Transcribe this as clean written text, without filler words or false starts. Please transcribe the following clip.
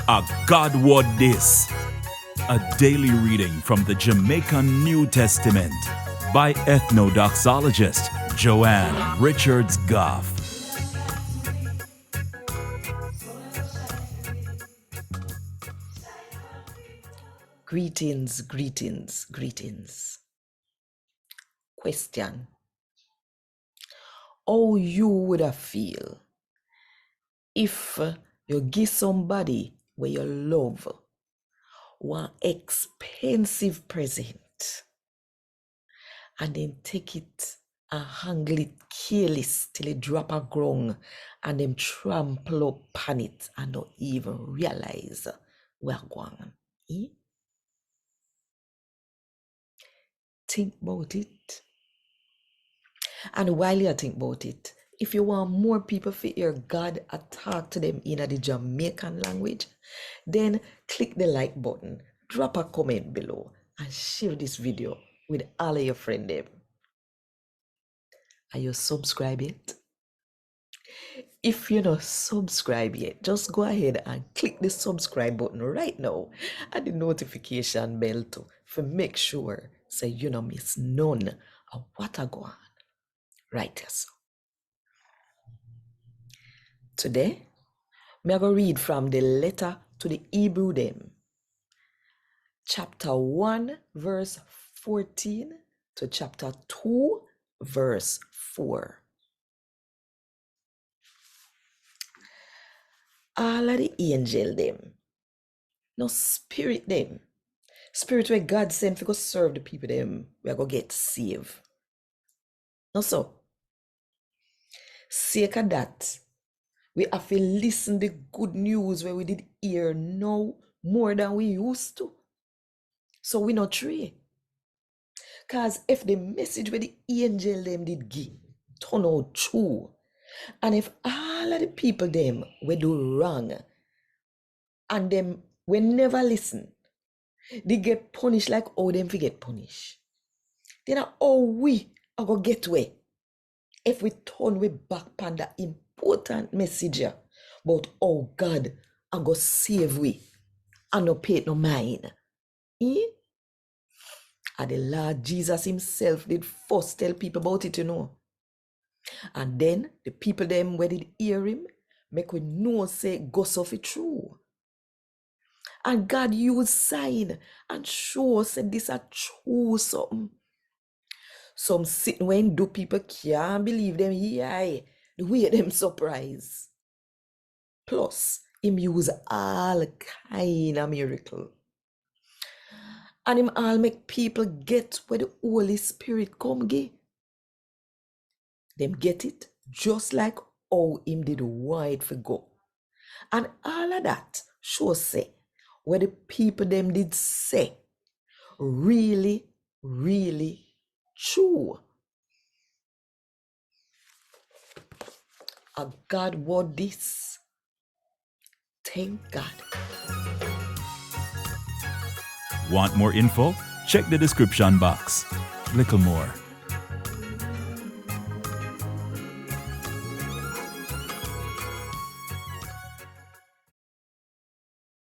A God Word This, a daily reading from the Jamaican New Testament by Ethnodoxologist Joanne Richards Goffe. Greetings, greetings, greetings. Question. How you would have feel if you give somebody where you love one expensive present and then take it and handle it careless till it drop a ground and them trample up on it and not even realize where going on. Think about it. And while you think about it, if you want more people to hear God talk to them in the Jamaican language, then click the like button, drop a comment below, and share this video with all of your friends. Are you subscribed yet? If you're not subscribed yet, just go ahead and click the subscribe button right now and the notification bell too, for make sure so you don't miss none of what I go on. Right, yes. Today, I'm going to read from the letter to the Hebrew them, chapter 1, verse 14 to chapter 2, verse 4. All of the angel them, no spirit them, spirit where God sent for go serve the people them, we are going to get saved. No so. Sake of that, we have to listen the good news where we did hear now more than we used to. So we not true. Because if the message where the angel them did give turn out true, and if all of the people them we do wrong, and them we never listen, they get punished like how them we get punished. Then how we are going to get way if we turn we back on the important message about how God are going to save we and no pay no mind. And the Lord Jesus himself did first tell people about it, And then the people them where did hear him, make we know say Goffe true. And God used sign and show us that this a true something. Some sitting when do people can't believe them the way them surprise. Plus, him use all kind of miracle. And him all make people get where the Holy Spirit come get. Them get it just like how him did wide for go. And all of that shows say where the people them did say really, really true. A God word this. Thank God. Want more info? Check the description box. Little more.